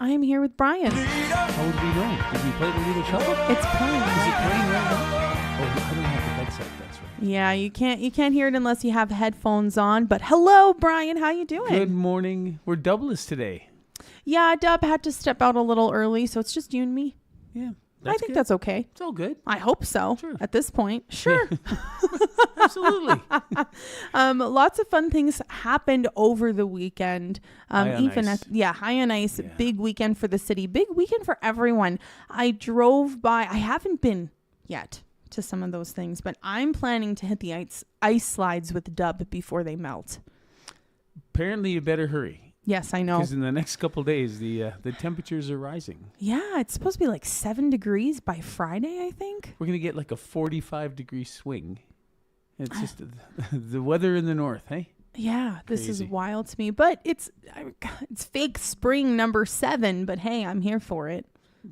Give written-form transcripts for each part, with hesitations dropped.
I am here with Brian. How would we know? Did we play the Lido shuffle? It's playing. Is it playing right now? Oh, I don't have the headset. That's right. Yeah, you can't hear it unless you have headphones on. But hello, Brian. How you doing? Good morning. We're doubleless today. Yeah, Dub had to step out a little early, so it's just you and me. Yeah. I think that's okay. It's all good. I hope so. Sure. At this point, sure. Absolutely. Lots of fun things happened over the weekend. High on ice. High on ice. Yeah. Big weekend for the city. Big weekend for everyone. I drove by. I haven't been yet to some of those things, but I'm planning to hit the ice slides with Dub before they melt. Apparently, you better hurry. Yes, I know. Because in the next couple of days, the temperatures are rising. Yeah, it's supposed to be like 7 degrees by Friday, I think. We're going to get like a 45-degree swing. It's just the weather in the north, hey? Yeah, this Crazy. is wild to me. But it's fake spring number 7, but hey, I'm here for it.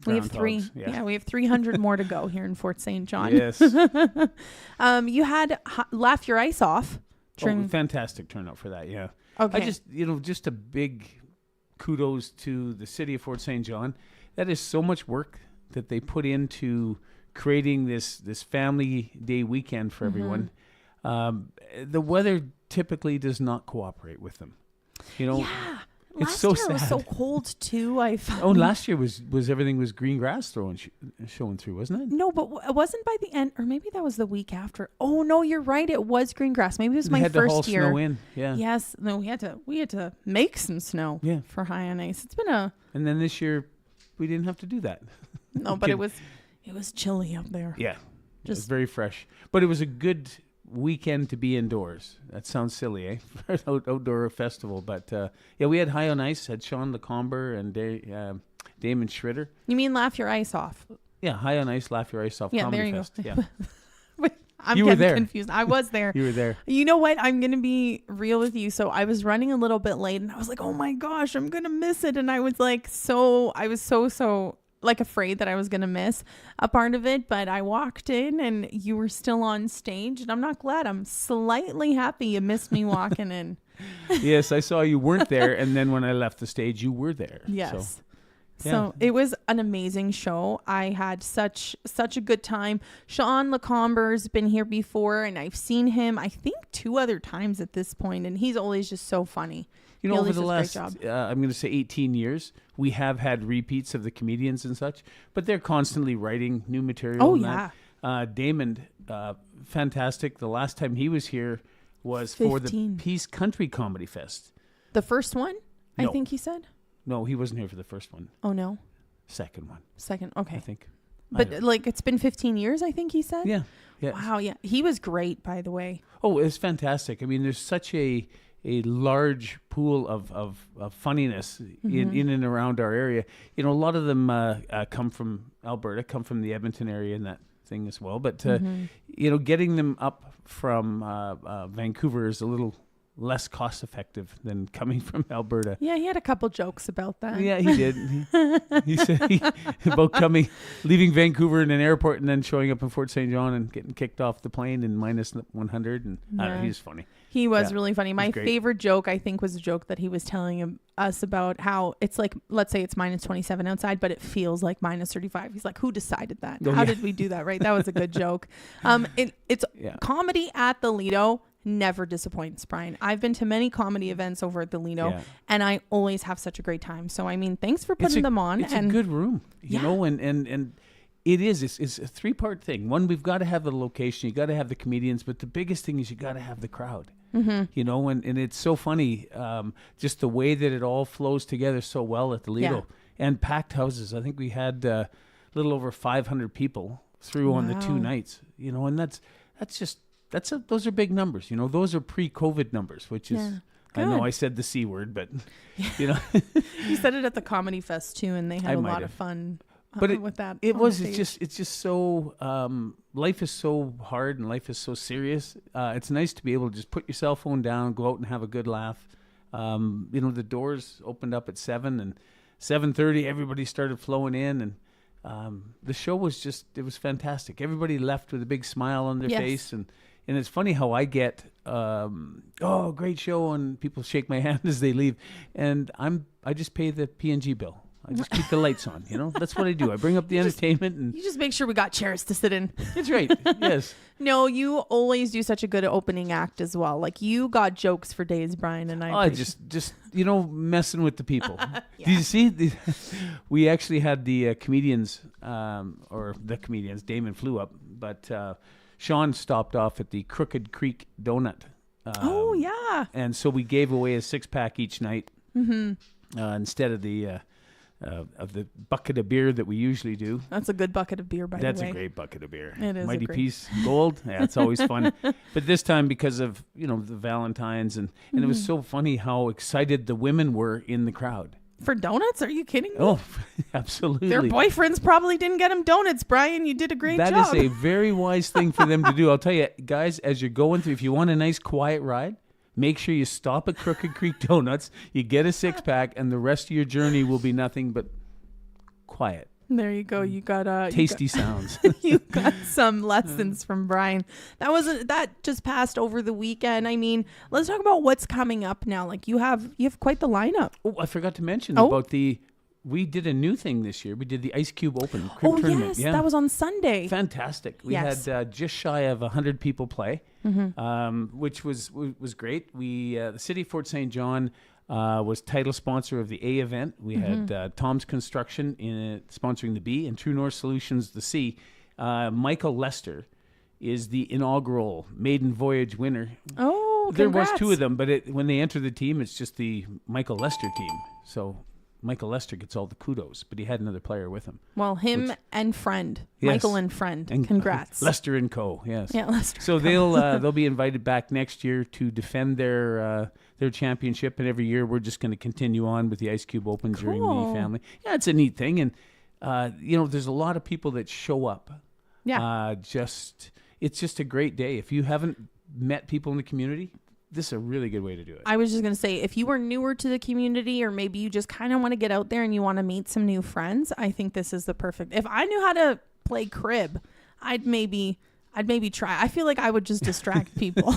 We have three. Groundhogs, yeah. We have 300 more to go here in Fort St. John. Yes. You had Laugh Your Ice Off. Fantastic turnout for that, yeah. Okay. I just a big kudos to the city of Fort St. John. That is so much work that they put into creating this family day weekend for everyone. The weather typically does not cooperate with them. Yeah. It's Last so year sad. it was so cold too. I found. Oh, last year was everything was green grass showing through, wasn't it? No, but it wasn't by the end, or maybe that was the week after. Oh no, you're right. It was green grass. Maybe it was We my had to haul first year. snow in, yeah. Yes. No, we had to make some snow. Yeah. For High on Ice. It's been a And then this year, we didn't have to do that. no, but it was chilly out there. Yeah, it was Just very fresh. But it was a good weekend to be indoors. That sounds silly, eh? For an outdoor festival. But we had High on Ice, had Sean Lecomber and Damon Schritter. You mean Laugh Your Ice Off? Yeah, High on Ice, Laugh Your Ice Off Yeah, Comedy there you Fest. go. Yeah. I'm You were getting there. confused. I was there. You were there. You know what? I'm going to be real with you. So I was running a little bit late and I was like, oh my gosh, I'm going to miss it. And I was like, so like afraid that I was going to miss a part of it. But I walked in and you were still on stage and I'm not glad. I'm slightly happy you missed me walking in. Yes, I saw you weren't there. And then when I left the stage, you were there. Yes. Yeah. So it was an amazing show. I had such a good time. Sean Lecomber's been here before and I've seen him, I think 2 other times at this point, and he's always just so funny. You He know, always over the does a last, great I'm going to say 18 years, we have had repeats of the comedians and such, but they're constantly writing new material. Oh, and yeah. that. Damon, fantastic. The last time he was here was for the 15. Peace Country Comedy Fest. The first one, I No. think he said. No, he wasn't here for the first one. Oh no. Second one, Second. I Okay. think. But like it's been 15 years, I think he said. Yeah. Yeah. Wow. Yeah. He was great, by the way. Oh, it's fantastic. I mean, there's such a large pool of funniness in and around our area. You know, a lot of them come from Alberta, come from the Edmonton area and that thing as well. But, getting them up from Vancouver is a little less cost effective than coming from Alberta. Yeah, he had a couple jokes about that. Yeah, he did. He said about leaving Vancouver in an airport and then showing up in Fort St. John and getting kicked off the plane in minus 100. And Yeah. he's funny. He was Yeah, really funny. My great. favorite joke, I think, was a joke that he was telling us about how it's like, let's say it's minus 27 outside, but it feels like minus 35. He's like, who decided that? Oh, How yeah. did we do that? Right? That was a good joke. It's Yeah. comedy at the Lido never disappoints, Brian. I've been to many comedy events over at the Lido, Yeah. and I always have such a great time. So, I mean, thanks for putting them on. It's a good room, you Yeah. know, and it's a 3-part thing. One, we've got to have the location, you got to have the comedians, but the biggest thing is you got to have the crowd. You know, and it's so funny, just the way that it all flows together so well at the Lido. And packed houses. I think we had a little over 500 people through on the 2 Wow. nights, you know, and those are big numbers, you know. Those are pre-COVID numbers, which is, Yeah. I know Good. I said the C word, but, you know. You said it at the Comedy Fest too, and they had I a might lot have. of fun But with that. It on was. stage. It's just so. Life is so hard and life is so serious. It's nice to be able to just put your cell phone down, go out and have a good laugh. You know, the doors opened up at 7 and 7:30. Everybody started flowing in, and the show was it was fantastic. Everybody left with a big smile on their Yes. face, and it's funny how I get, great show, and people shake my hand as they leave, and I just pay the P&G bill. I just keep the lights on, you know? That's what I do. I bring up the entertainment and You just make sure we got chairs to sit in. that's right. Yes. No, you always do such a good opening act as well. Like you got jokes for days, Brian, and I just messing with the people. Do you see? We actually had the comedians, Damon flew up, but Sean stopped off at the Crooked Creek Donut. Oh, yeah. And so we gave away a 6-pack each night instead of the bucket of beer that we usually do. That's a good bucket of beer, by the way. That's a great bucket of beer. It is Mighty Peace Gold. Yeah, it's always fun. But this time, because of the Valentines, and it was so funny how excited the women were in the crowd. For donuts? Are you kidding me? Oh, absolutely. Their boyfriends probably didn't get them donuts, Brian. You did a great job. That is a very wise thing for them to do. I'll tell you, guys, as you're going through, if you want a nice quiet ride, make sure you stop at Crooked Creek Donuts, you get a 6-pack, and the rest of your journey will be nothing but quiet. There you go. You got tasty sounds. You got some lessons from Brian. That just passed over the weekend. I mean, let's talk about what's coming up now. Like you have quite the lineup. Oh, I forgot to mention about we did a new thing this year. We did the Ice Cube Open Crib Tournament. Yes, that was on Sunday. Fantastic. We had just shy of 100 people play, which was great. The city of Fort St. John was title sponsor of the A event. We had Tom's Construction sponsoring the B, and True North Solutions the C. Michael Lester is the inaugural maiden voyage winner. Oh, there congrats. was 2 of them, but when they enter the team, it's just the Michael Lester team. So Michael Lester gets all the kudos, but he had another player with him. Well, and friend. Yes. Michael and friend. And congrats. Lester and Co. Yes. Yeah, Lester. So they'll be invited back next year to defend their championship, and every year we're just going to continue on with the Ice Cube Open during the family. Yeah, it's a neat thing, and there's a lot of people that show up. Yeah. It's just a great day. If you haven't met people in the community, this is a really good way to do it. I was just going to say, if you are newer to the community, or maybe you just kind of want to get out there and you want to meet some new friends, I think this is the perfect. If I knew how to play crib, I'd maybe try. I feel like I would just distract people.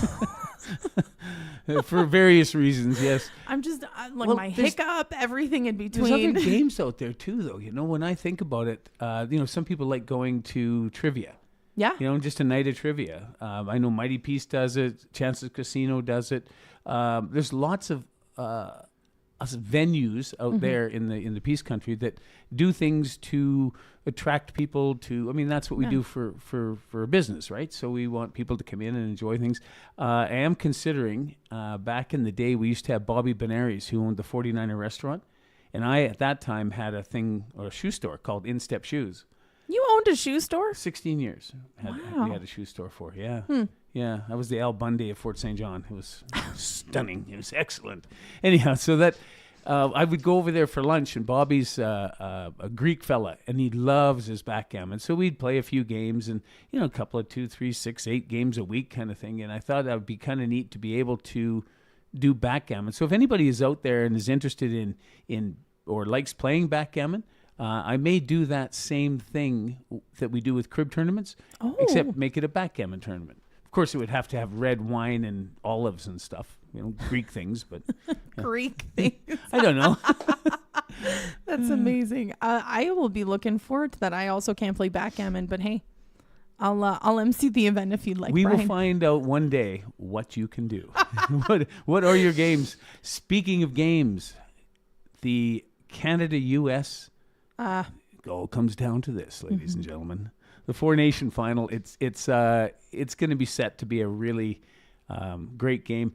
For various reasons, yes. I'm just my hiccup, everything in between. There's other games out there too, though. When I think about it, some people like going to trivia. Yeah. Just a night of trivia. I know Mighty Peace does it. Chances Casino does it. There's lots of venues out there in the Peace Country that do things to attract people to. I mean, that's what we do for a business, right? So we want people to come in and enjoy things. I am considering. Back in the day, we used to have Bobby Benares, who owned the 49er restaurant, and I at that time had a shoe store called In Step Shoes. You owned a shoe store? 16 years. We had a shoe store for, yeah. Yeah, I was the Al Bundy of Fort St. John. It was stunning. It was excellent. Anyhow, so that I would go over there for lunch, and Bobby's a Greek fella, and he loves his backgammon. So we'd play a few games, and a couple of 2, 3, 6, 8 games a week kind of thing. And I thought that would be kind of neat to be able to do backgammon. So if anybody is out there and is interested in or likes playing backgammon, I may do that same thing that we do with crib tournaments, except make it a backgammon tournament. Of course, it would have to have red wine and olives and stuff, Greek things, but Greek things. I don't know. That's amazing. I will be looking forward to that. I also can't play backgammon, but hey, I'll MC the event if you'd like. We Brian. will find out one day what you can do. What are your games? Speaking of games, the Canada-US. It all comes down to this, ladies and gentlemen. The Four Nation final. It's going to be set to be a really great game.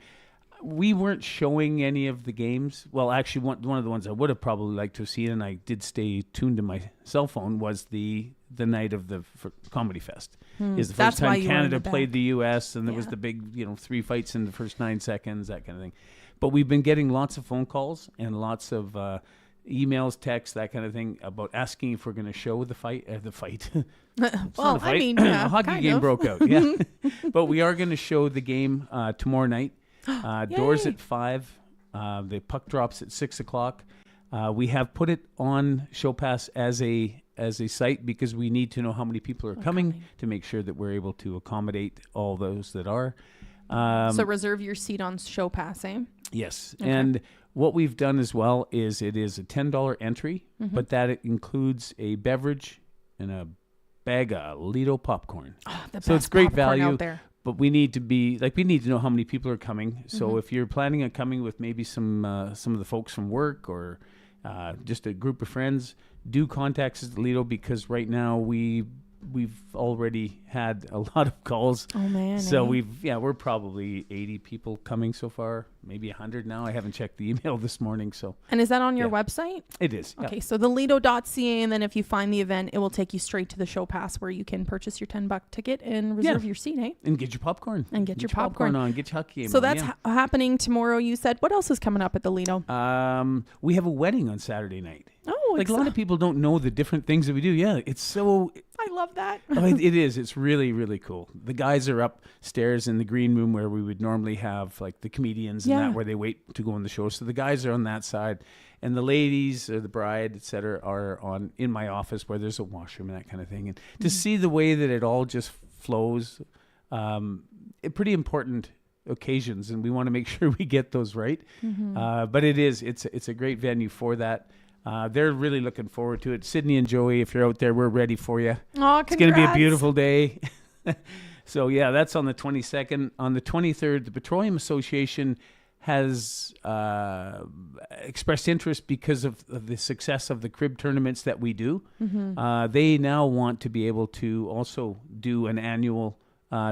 We weren't showing any of the games. Well, actually, one of the ones I would have probably liked to have seen, and I did stay tuned to my cell phone, was the night of the Comedy Fest. Is the first time Canada played the U.S., and there was the big 3 fights in the first 9 seconds, that kind of thing. But we've been getting lots of phone calls and lots of emails, texts, that kind of thing, about asking if we're going to show the fight. Well, I mean, a hockey game broke out. Yeah, but we are going to show the game tomorrow night. Doors at 5. The puck drops at 6 o'clock. We have put it on ShowPass as a site because we need to know how many people are coming to make sure that we're able to accommodate all those that are. So reserve your seat on ShowPass, eh? Yes, okay. and what we've done as well is it is a $10 entry, but that it includes a beverage and a bag of Lido popcorn. Oh, the So best it's great popcorn value. out there. But we need to know how many people are coming. So if you're planning on coming with maybe some of the folks from work or just a group of friends, do contact us at Lido, because right now we've already had a lot of calls. Oh man. So eh? we're probably 80 people coming so far, maybe 100 now. I haven't checked the email this morning. So And is that on your Yeah. website? it is. yeah. Okay, so the Lido.ca, and then if you find the event, it will take you straight to the show pass where you can purchase your $10 ticket and reserve your seat, eh? And get your popcorn. And get your popcorn on. Get your hockey game So on, that's happening tomorrow, you said. What else is coming up at the Lido? we have a wedding on Saturday night. Oh, Like a lot of people don't know the different things that we do. Yeah, it's so I love that. it is. It's really, really cool. The guys are upstairs in the green room where we would normally have like the comedians and Yeah. that, where they wait to go on the show. So the guys are on that side, and the ladies or the bride, et cetera, are in my office where there's a washroom and that kind of thing. And to see the way that it all just flows, pretty important occasions, and we want to make sure we get those right. But it's a great venue for that. They're really looking forward to it. Sydney and Joey, if you're out there, we're ready for you. Oh, It's going to be a beautiful day. So, yeah, that's on the 22nd. On the 23rd, the Petroleum Association has expressed interest because of the success of the crib tournaments that we do. They now want to be able to also do an annual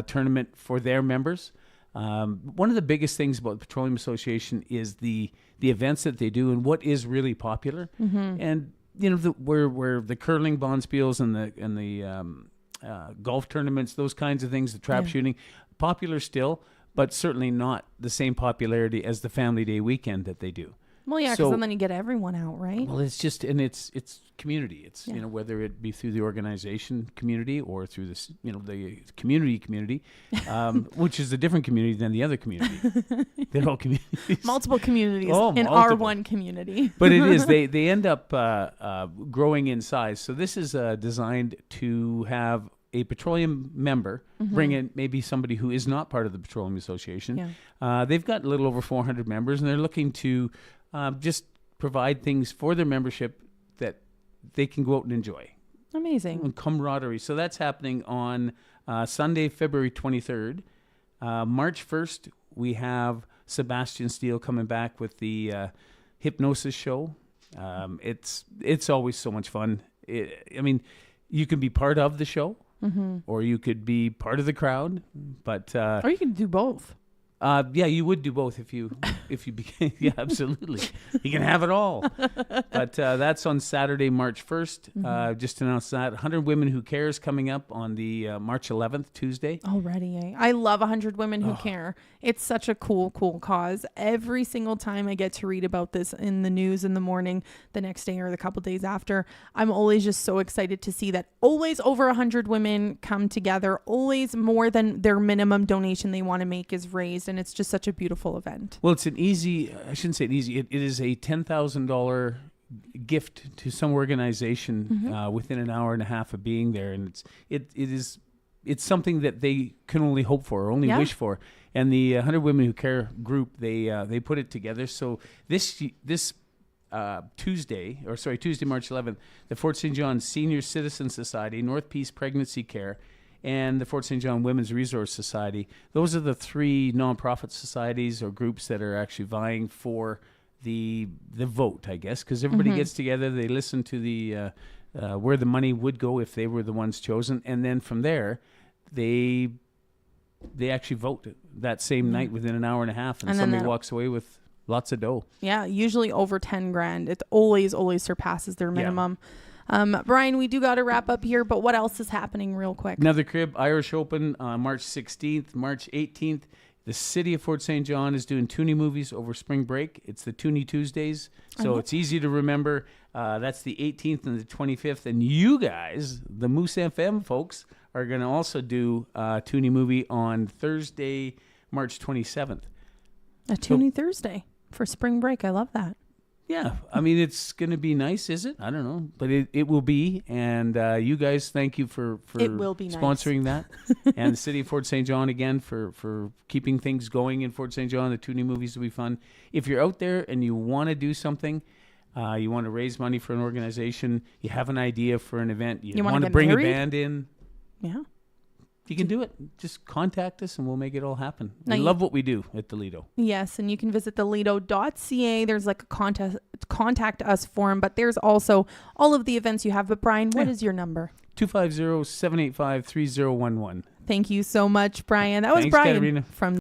tournament for their members. One of the biggest things about the Petroleum Association is the events that they do and what is really popular. And where the curling bonspiels and the golf tournaments, those kinds of things, the trap shooting, popular still, but certainly not the same popularity as the Family Day weekend that they do. Well, yeah, So- because then you get everyone out, right? Well, it's just, and it's community. It's, whether it be through the organization community or through this, the community, which is a different community than the other community. They're all communities. Multiple communities in our multiple. one community. But it is, they end up growing in size. So this is designed to have a petroleum member bring in maybe somebody who is not part of the Petroleum Association. They've got a little over 400 members, and they're looking to just provide things for their membership that they can go out and enjoy. Amazing. And camaraderie. So that's happening on Sunday, February 23rd. March 1st, we have Sebastian Steele coming back with the hypnosis show. It's always so much fun. You can be part of the show, or you could be part of the crowd, but Or you can do both. you would do both if you became, absolutely. You can have it all. But that's on Saturday, March 1st. Just announced that. 100 Women Who Cares coming up on the March 11th, Tuesday. Already, eh? I love 100 Women Who Care. It's such a cool cause. Every single time I get to read about this in the news in the morning, the next day or the couple days after, I'm always just so excited to see that always over 100 women come together. Always more than their minimum donation they want to make is raised. And it's just such a beautiful event. Well, it's I shouldn't say it is a $10,000 gift to some organization within an hour and a half of being there. And it's something that they can only hope for, or only wish for. And the 100 Women Who Care group, they put it together. So this Tuesday, March 11th, the Fort St. John Senior Citizen Society, North Peace Pregnancy Care, and the Fort St. John Women's Resource Society. Those are the three nonprofit societies or groups that are actually vying for the vote, I guess, because everybody gets together, they listen to the where the money would go if they were the ones chosen, and then from there, they actually vote that same night within an hour and a half, and somebody walks away with lots of dough. Yeah, usually over 10 grand. It always surpasses their minimum. Brian, we do got to wrap up here, but what else is happening real quick? Another crib, Irish Open, March 16th, March 18th. The city of Fort St. John is doing Toonie movies over spring break. It's the Toonie Tuesdays, so it's easy to remember. That's the 18th and the 25th. And you guys, the Moose FM folks, are going to also do a Toonie movie on Thursday, March 27th. A Toonie Thursday for spring break. I love that. Yeah, I mean, it's going to be nice, is it? I don't know, but it will be. And you guys, thank you for It will be sponsoring that. And the City of Fort St. John, again, for keeping things going in Fort St. John. The 2 new movies will be fun. If you're out there and you want to do something, you want to raise money for an organization, you have an idea for an event, you want to bring married? a band in, Yeah. you can do it. Just contact us and we'll make it all happen. Now We love what we do at the Lido. Yes, and you can visit the lido.ca. There's like a contact us form, but there's also all of the events you have. But Brian, what is your number? 250-785-3011. Thank you so much, Brian. That was Thanks, Brian Katerina. from